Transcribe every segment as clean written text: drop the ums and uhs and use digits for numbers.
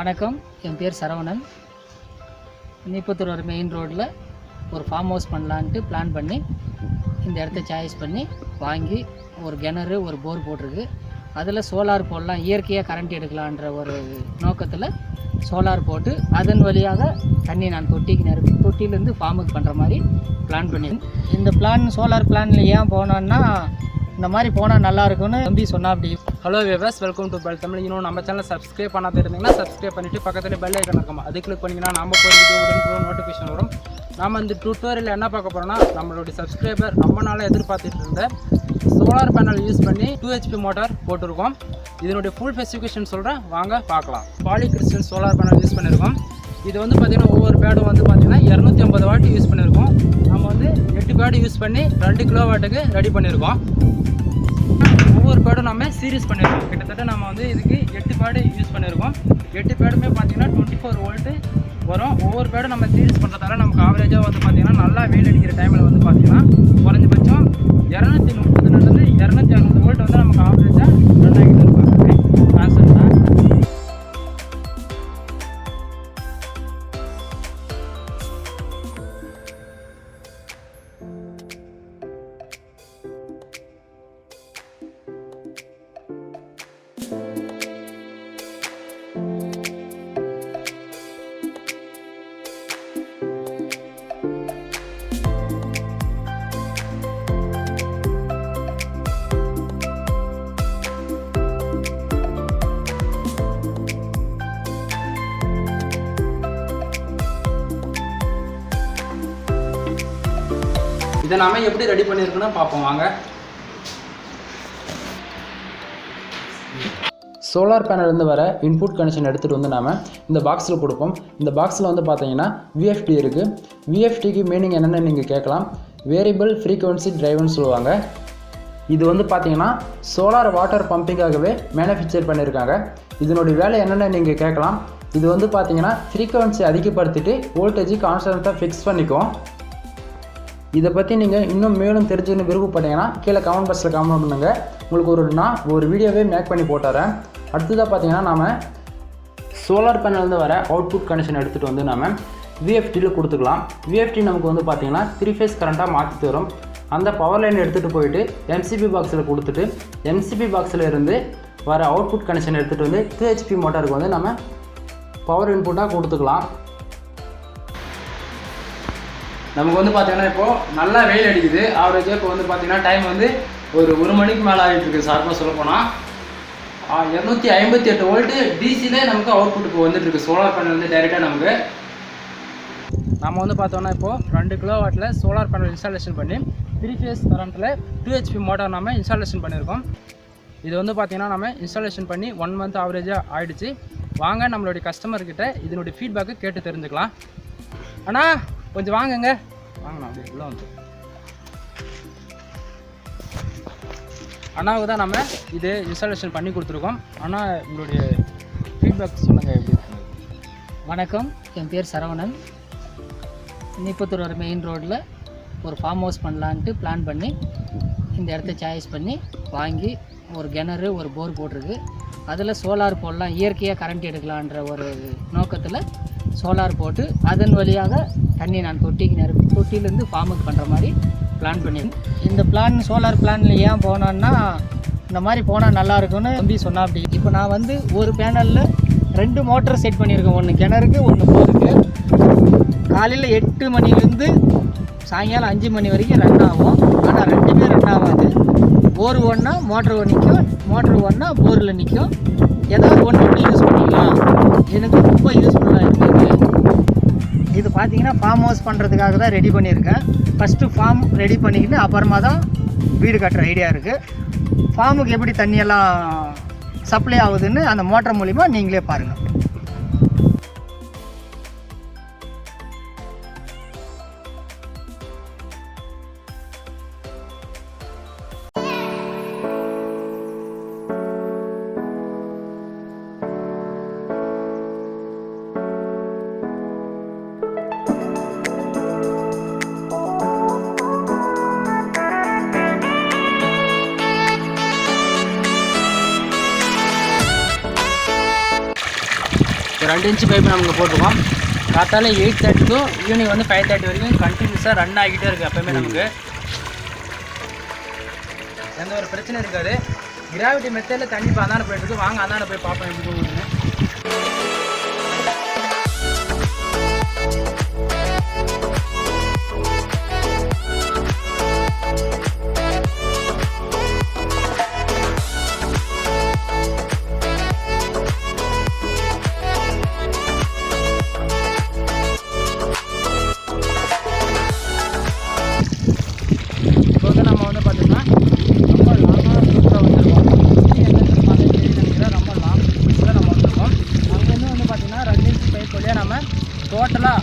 வணக்கம், என் பேர் சரவணன். நீப்பத்தூர் மெயின் ரோட்டில் ஒரு ஃபார்ம் ஹவுஸ் பண்ணலான்ட்டு பிளான் பண்ணி இந்த இடத்த சாய்ஸ் பண்ணி வாங்கி ஒரு கிணறு ஒரு போர் போட்டிருக்கு. அதில் சோலார் போடலாம், இயற்கையாக கரண்ட் எடுக்கலான்ற ஒரு நோக்கத்தில் சோலார் போட்டு அதன் வழியாக தண்ணி நான் தொட்டிலேருந்து ஃபார்முக்கு பண்ணுற மாதிரி பிளான் பண்ணியிருக்கேன். இந்த பிளான் சோலார் பிளானில் ஏன் போனோன்னா இந்த மாதிரி போனால் நல்லாயிருக்கும்னு தம்பி சொன்னா. அப்படி hello viewers, welcome to bell Tamil. இன்னும் நம்ம சேனல் சப்ஸ்கிரைப் பண்ணாத இருந்தீங்கன்னா சப்ஸ்கிரைப் பண்ணிவிட்டு பக்கத்தில் பெல் ஐக்கன் இருக்கும், அது கிளிக் பண்ணிங்கன்னா நம்ம போகிற வீடியோ நோட்டிஃபிகேஷன் வரும். நம்ம இந்த டியூட்டோரியல் என்ன பார்க்க போகிறோம்னா, நம்மளுடைய சப்ஸ்கிரைபர் ரொம்ப நாளாக எதிர்பார்த்துட்டு இருந்த சோலார் பேனல் யூஸ் பண்ணி 2 HP மோட்டார் போட்டிருக்கோம். இதனுடைய ஃபுல் ஸ்பெசிஃபிகேஷன் சொல்கிறேன், வாங்க பார்க்கலாம். பாலிகிறிஸ்டல் சோலார் பேனல் யூஸ் பண்ணியிருக்கோம். இது வந்து பார்த்திங்கன்னா ஒவ்வொரு பேடும் வந்து பார்த்திங்கன்னா 250 வாட் யூஸ் பண்ணியிருக்கோம். நம்ம வந்து 8 பேடு யூஸ் பண்ணி 2 கிலோவாட்டுக்கு ரெடி பண்ணியிருக்கோம். ஒவ்வொரு பேடும் நம்ம சீரிஸ் பண்ணியிருக்கோம். கிட்டத்தட்ட நம்ம வந்து இதுக்கு 8 பேடு யூஸ் பண்ணியிருக்கோம். 8 பேடுமே பார்த்திங்கன்னா 24 வோல்ட்டு வரும். ஒவ்வொரு பேடும் நம்ம சீரிஸ் பண்ணுறதால நமக்கு ஆவரேஜாக வந்து பார்த்திங்கன்னா நல்லா வெயில் அடிக்கிற டைமில் வந்து பார்த்திங்கன்னா குறைஞ்சபட்சம் 230 260 வோல்ட் வந்து நமக்கு ஆவரேஜாக ரன் ஆகிட்டு இருப்பாங்க. ட்ரான்ஸ்ஃபர் தான். இதை நாம எப்படி ரெடி பண்ணியிருக்கோன்னு பார்ப்போம் வாங்க. சோலார் பேனல்லேருந்து வர இன்புட் கனெக்ஷன் எடுத்துகிட்டு வந்து நாம் இந்த பாக்ஸில் கொடுப்போம். இந்த பாக்ஸில் வந்து பார்த்தீங்கன்னா VFD இருக்குது. VFDக்கு மீனிங் என்னென்னு நீங்கள் கேட்கலாம். வேரியபிள் ஃப்ரீக்வன்சி டிரைவ்னு சொல்லுவாங்க. இது வந்து பார்த்தீங்கன்னா சோலார் வாட்டர் பம்பிங்காகவே மேனுஃபேக்சர் பண்ணியிருக்காங்க. இதனுடைய வேலை என்னென்னு நீங்கள் கேட்கலாம். இது வந்து பார்த்தீங்கன்னா ஃப்ரீக்வன்சி அதிகப்படுத்திட்டு வோல்டேஜ் கான்ஸ்டன்ட்டாக ஃபிக்ஸ் பண்ணிக்கும். இதை பற்றி நீங்கள் இன்னும் மேலும் தெரிஞ்சுன்னு விருப்பப்பட்டீங்கன்னா கீழே கமெண்ட் பாக்ஸில் கமெண்ட் பண்ணுங்கள். உங்களுக்கு ஒரு வீடியோவே மேக் பண்ணி போட்டுறேன். அடுத்ததாக பார்த்தீங்கன்னா நாம் சோலார் பேனல்லேருந்து வர அவுட்புட் கனெக்ஷன் எடுத்துகிட்டு வந்து நாம் VFDயில் கொடுத்துக்கலாம். VFD நமக்கு வந்து பார்த்திங்கன்னா 3 ஃபேஸ் கரண்ட்டாக மாற்றி தரும். அந்த பவர் லைன் எடுத்துகிட்டு போயிட்டு MCB பாக்ஸில் கொடுத்துட்டு MCB பாக்ஸில் இருந்து வர அவுட்புட் கனெக்ஷன் எடுத்துகிட்டு வந்து 2 HP மோட்டாருக்கு வந்து நம்ம பவர் இன்புட்டாக கொடுத்துக்கலாம். நமக்கு வந்து பார்த்தீங்கன்னா இப்போது நல்லா வெயில் அடிக்குது. ஆவரேஜாக இப்போ வந்து பார்த்தீங்கன்னா டைம் வந்து ஒரு 1 மணிக்கு மேலே ஆகிட்டு இருக்குது. சார்பாக சொல்ல போனால் 258 வோல்ட்டு டிசியிலே நமக்கு அவுட்புட் இப்போ வந்துட்டுருக்கு. சோலார் பேனல் வந்து டைரெக்டாக நமக்கு நம்ம வந்து பார்த்தோன்னா இப்போது 2 கிலோவாட்டில் சோலார் பேனல் இன்ஸ்டாலேஷன் பண்ணி 3 ஃபேஸ் கரண்ட்டில் 2 HP மோட்டார் நம்ம இன்ஸ்டாலேஷன் பண்ணியிருக்கோம். இது வந்து பார்த்திங்கன்னா நம்ம இன்ஸ்டாலேஷன் பண்ணி 1 மந்த் ஆவரேஜாக ஆகிடுச்சு. வாங்க நம்மளுடைய கஸ்டமர்கிட்ட இதனுடைய ஃபீட்பேக்கு கேட்டு தெரிஞ்சுக்கலாம். ஆனால் கொஞ்சம் வாங்கங்க, வாங்கண்ணா அப்படியே உள்ள வந்து. அண்ணாவுக்கு தான் நம்ம இது இன்ஸ்டாலேஷன் பண்ணி கொடுத்துருக்கோம். ஆனால் உங்களுடைய ஃபீட்பேக் சொல்லுங்கள் எப்படி. வணக்கம், என் பேர் சரவணன். நீப்பத்தூர் மெயின் ரோட்டில் ஒரு ஃபார்ம் ஹவுஸ் பண்ணலான்ட்டு பிளான் பண்ணி இந்த இடத்த சாய்ஸ் பண்ணி வாங்கி ஒரு கிணறு ஒரு போர் போட்டிருக்கு. அதில் சோலார் போடலாம், இயற்கையாக கரண்ட் எடுக்கலான்ற ஒரு நோக்கத்தில் சோலார் போட்டு அதன் வழியாக தண்ணி நான் தொட்டிலேருந்து ஃபார்முக்கு பண்ணுற மாதிரி பிளான் பண்ணியிருக்கேன். இந்த பிளான் சோலார் பிளானில் ஏன் போனோன்னா இந்த மாதிரி போனால் நல்லாயிருக்கும்னு தம்பி சொன்னா. அப்படி இப்போ நான் வந்து ஒரு பேனலில் 2 மோட்டர் செட் பண்ணியிருக்கேன். ஒன்று கிணறுக்கு, ஒன்று போருக்கு. காலையில் 8 மணிலேருந்து சாயங்காலம் 5 மணி வரைக்கும் ரன் ஆகும். ஆனால் 2மே ரன் ஆகாது. போர் ஒன்றா மோட்ரு நிற்கும், மோட்ரு ஒன்றா போரில் நிற்கும். ஏதாவது ஒன்று யூஸ் பண்ணிக்கலாம். எனக்கு ரொம்ப யூஸ்ஃபுல்லாக இருக்குது. இது பார்த்தீங்கன்னா ஃபார்ம் ஹவுஸ் பண்ணுறதுக்காக தான் ரெடி பண்ணியிருக்கேன். ஃபஸ்ட்டு ஃபார்ம் ரெடி பண்ணிக்கிட்டு அப்புறமா தான் வீடு கட்டுற ஐடியா இருக்குது. ஃபார்முக்கு எப்படி தண்ணியெல்லாம் சப்ளை ஆகுதுன்னு அந்த மோட்டர் மூலிமா நீங்களே பாருங்கள். 2 இன்ச்சு பைப்பு நமக்கு போட்டிருக்கோம். காத்தால 8:30 to ஈவினிங் வந்து 5:30 வரைக்கும் கண்டினியூஸாக ரன் ஆகிட்டே இருக்குது. எப்போயுமே நமக்கு எந்த ஒரு பிரச்சனை இருக்காது. கிராவிட்டி மெத்தடில் தண்ணி இப்போ அந்தாண்ட போயிட்டுருக்கு. வாங்க அந்தாண்ட போய் பார்ப்போம் எப்படி போகுதுன்னு. டோட்டலாக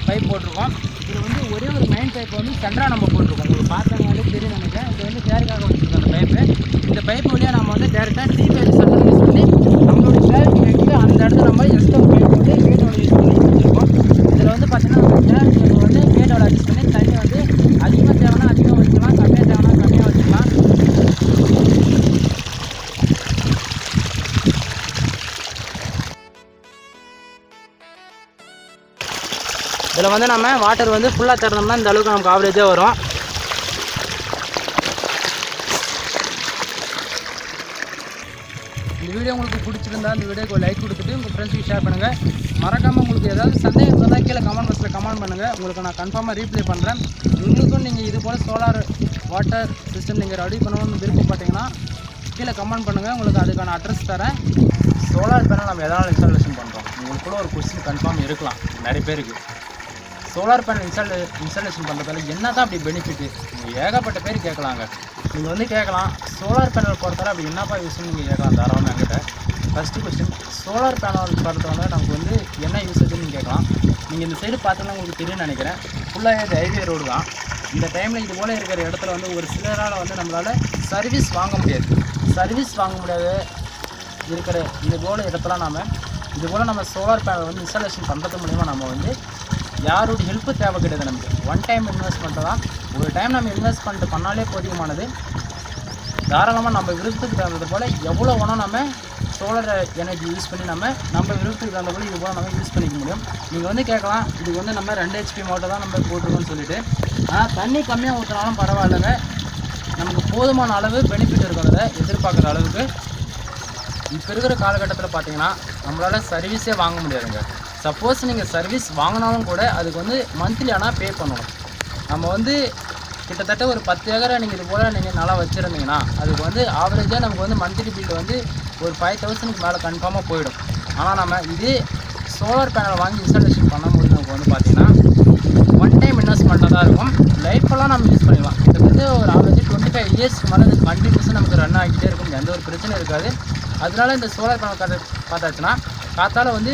பைப் போட்டிருக்கோம். இது வந்து ஒரே ஒரு மெயின் பைப் வந்து சென்டராக நம்ம போட்டிருக்கோம். உங்களுக்கு பார்த்தவங்களே தெரியும் நினைக்கிறேன். இது வந்து கேரிக்காக வச்சுருக்கோம் அந்த பைப்பு. இந்த பைப் வழியாக நம்ம வந்து டேரெக்டாக டீ பைப் சென்டர் யூஸ் பண்ணி நம்மளோட கிராவிட்டி எடுத்து அந்த இடத்துல நம்ம எக்ஸ்ட்ரா பைப் போட்டு கேட்டோட யூஸ் பண்ணி வச்சுருக்கோம். இதில் வந்து பார்த்தீங்கன்னா நம்ம கிராவிட்டி நம்ம வந்து கேட்டோட அட்ஜஸ்ட் பண்ணி தண்ணி வந்து அதிகமாக தேவைன்னா அதிகமாக வச்சுக்கலாம், கம்மியாக தேவைன்னா கம்மியாக வச்சுக்கலாம். இதில் வந்து நம்ம வாட்டர் வந்து ஃபுல்லாக தரணும்னா இந்த அளவுக்கு நமக்கு ஆவரேஜாக வரும். இந்த வீடியோ உங்களுக்கு பிடிச்சிருந்தா இந்த வீடியோக்கு ஒரு லைக் கொடுத்துட்டு உங்கள் ஃப்ரெண்ட்ஸுக்கு ஷேர் பண்ணுங்கள். மறக்காமல் உங்களுக்கு ஏதாவது சந்தேகம் இருந்தால் கீழே கமெண்ட் பாக்ஸில் கமெண்ட் பண்ணுங்கள். உங்களுக்கு நான் கன்ஃபார்மாக ரீப்ளை பண்ணுறேன். உங்களுக்கும் நீங்கள் இது போல் சோலார் வாட்டர் சிஸ்டம் நீங்கள் ரெடி பண்ணணும்னு விருப்பப்பட்டீங்கன்னா கீழே கமெண்ட் பண்ணுங்கள். உங்களுக்கு அதுக்கான அட்ரஸ் தரேன். சோலார் பேனல் நம்ம எதனால் இன்ஸ்டாலேஷன் பண்ணுறோம் உங்களுக்கு கூட ஒரு கொஸ்டின் கன்ஃபார்ம் இருக்கலாம் நிறைய பேருக்கு. சோலார் பேனல் இன்ஸ்டாலேஷன் பண்ணுறதால என்ன தான் அப்படி பெனிஃபிட்டு நீங்கள் ஏகப்பட்ட பேர் கேட்கலாங்க. நீங்கள் வந்து கேட்கலாம் சோலார் பேனல் பொறுத்தால அப்படி என்னப்பா யூஸ்ன்னு நீங்கள் கேட்கலாம் தாராளமாக என்கிட்ட. ஃபஸ்ட்டு கொஸ்டின் சோலார் பேனல் பொறுத்தவரை நமக்கு வந்து என்ன யூசேஜ்னு நீங்கள் கேட்கலாம். நீங்கள் இந்த சைடு பார்த்தோன்னா உங்களுக்கு தெரியும்னு நினைக்கிறேன். ஃபுல்லாக இது ஹைவே ரோடு தான். இந்த டைமில் இது போல் இருக்கிற இடத்துல வந்து ஒரு சிலரால் வந்து நம்மளால் சர்வீஸ் வாங்க முடியாது. சர்வீஸ் வாங்க முடியாத இருக்கிற இது போல் இடத்துல இது போல் நம்ம சோலார் பேனல் வந்து இன்ஸ்டாலேஷன் பண்ணுறது மூலிமா நம்ம வந்து யாரோட ஹெல்ப்பு தேவை கிடையாது. நமக்கு ஒன் டைம் இன்வெஸ்ட்மெண்ட்டு தான். ஒரு டைம் நம்ம இன்வெஸ்ட்மெண்ட் பண்ணாலே போதியமானது. தாராளமாக நம்ம விருப்பத்துக்கு தகுந்தது போல் எவ்வளோ வேணும் நம்ம சோலார் எனர்ஜி யூஸ் பண்ணி நம்ம விருப்பத்துக்கு தகுந்த போல் இது போல் நம்ம யூஸ் பண்ணிக்க முடியும். நீங்கள் வந்து கேட்கலாம் இதுக்கு வந்து நம்ம 2 HP மோட்டர் தான் நம்ம போட்டிருக்கோம்னு சொல்லிட்டு. ஆனால் தண்ணி கம்மியாக ஊற்றினாலும் பரவாயில்லைங்க. நமக்கு போதுமான அளவு பெனிஃபிட் இருக்கும். அதை எதிர்பார்க்குற அளவுக்கு இப்போ இருக்கிற காலகட்டத்தில் பார்த்தீங்கன்னா நம்மளால் சர்வீஸே வாங்க முடியாதுங்க. சப்போஸ் நீங்கள் சர்வீஸ் வாங்கினாலும் கூட அதுக்கு வந்து மந்த்லி ஆனால் பே பண்ணணும். நம்ம வந்து கிட்டத்தட்ட ஒரு 10 ஏக்கரை நீங்கள் இது போல் நீங்கள் நல்லா வச்சுருந்தீங்கன்னா அதுக்கு வந்து ஆவரேஜாக நமக்கு வந்து மந்த்லி பில் வந்து ஒரு 5000க்கு மேலே கன்ஃபார்மாக போயிடும். ஆனால் நம்ம இதே சோலார் பேனல் வாங்கி இன்ஸ்டாலேஷன் பண்ணும்போது நமக்கு வந்து பார்த்திங்கன்னா ஒன் டைம் இன்வெஸ்ட்மெண்ட்டாக தான் இருக்கும். லைஃப்பெல்லாம் நம்ம யூஸ் பண்ணிக்கலாம். கிட்டத்தட்ட ஒரு ஆவரேஜ் 25 இயர்ஸ்க்கு மேலே இது கண்டினியூஸாக நமக்கு ரன் ஆகிட்டே இருக்கும். எந்த ஒரு பிரச்சனையும் இருக்காது. அதனால இந்த சோலார் பேனல் பார்த்தாச்சுன்னா காத்தால வந்து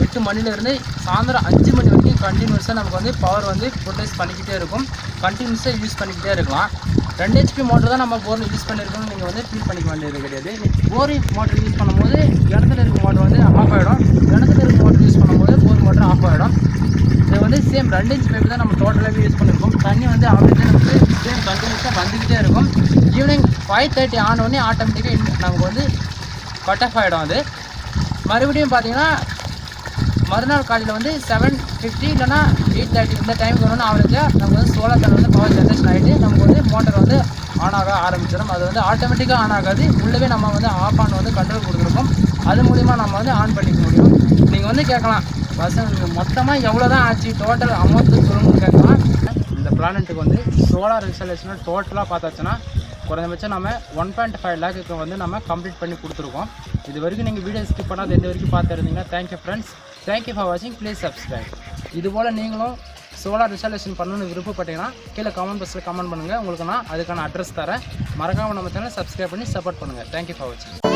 8 மணிலேருந்து சாயந்தரம் 5 மணி வரைக்கும் கண்டினியூஸாக நமக்கு வந்து பவர் வந்து ப்ரொடியூஸ் பண்ணிக்கிட்டே இருக்கும். கண்டினியூஸாக யூஸ் பண்ணிக்கிட்டே இருக்கலாம். 2 HP மோட்டர் தான் நம்ம போரில் யூஸ் பண்ணியிருக்கோம்னு நீங்கள் வந்து ஃபீல் பண்ணிக்க வேண்டியது கிடையாது. போர் மோட்டர் யூஸ் பண்ணும்போது இடத்துல இருக்க மோட்டர் வந்து ஆஃப் ஆகிடும். இடத்துல இருக்க மோட்டர் யூஸ் பண்ணும்போது போர் மோட்டர் ஆஃப் ஆகிடும். இது வந்து சேம் 2 இன்ச் பைப் தான் நம்ம டோட்டலாகவே யூஸ் பண்ணியிருக்கோம். தண்ணி வந்து ஆவரேஜாக நமக்கு சேம் கண்டினியூஸாக வந்துக்கிட்டே இருக்கும். ஈவினிங் 5:30 ஆனோடனே ஆட்டோமேட்டிக்காக நமக்கு வந்து கட் ஆஃப் ஆகிடும். அது மறுபடியும் பார்த்தீங்கன்னா மறுநாள் காலையில் வந்து 7:50 இல்லைனா 8:30 இந்த டைமுக்கு வரணும்னு ஆவரேஜாக நமக்கு வந்து சோலார் பேனல் வந்து பவர் ஜென்ரேஷன் ஆகிட்டு நமக்கு வந்து மோட்டர் வந்து ஆன் ஆக ஆரம்பிச்சிடும். அது வந்து ஆட்டோமேட்டிக்காக ஆன் ஆகாது. உள்ளவே நம்ம வந்து ஆஃப் ஆன் வந்து கண்ட்ரோல் கொடுத்துருக்கோம். அது மூலிமா நம்ம வந்து ஆன் பண்ணிக்க முடியும். நீங்கள் வந்து கேட்கலாம் நீங்கள் மொத்தமாக எவ்வளோ தான் ஆச்சு டோட்டல் அமௌண்ட்டு சொல்லணும்னு கேட்கலாம். இந்த பிளானட்டுக்கு வந்து சோலார் இன்ஸ்டாலேஷன் டோட்டலாக பார்த்தாச்சுன்னா குறைஞ்சபட்சம் நம்ம 1.5 லேக்குக்கு வந்து நம்ம கம்ப்ளீட் பண்ணி கொடுத்துருக்கோம். இது வரைக்கும் நீங்கள் வீடியோ ஸ்கிப் பண்ணாத எந்த வரைக்கும் பார்த்துருந்தீங்கன்னா தேங்க்யூ ஃப்ரெண்ட்ஸ். தேங்க்யூ ஃபார் வாட்சிங். Please subscribe. இதுபோல் நீங்களும் சோலார் இன்ஸ்டாலேஷன் பண்ணணும்னு விருப்பப்பட்டீங்கன்னா கீழே கமெண்ட் பாக்ஸில் கமெண்ட் பண்ணுங்கள். உங்களுக்கு நான் அதுக்கான அட்ரஸ் தரேன். மறக்காமல் நம்ம சேனல் சப்ஸ்கிரைப் பண்ணி சப்போர்ட் பண்ணுங்கள். தேங்க்யூ ஃபார் வாட்சிங்.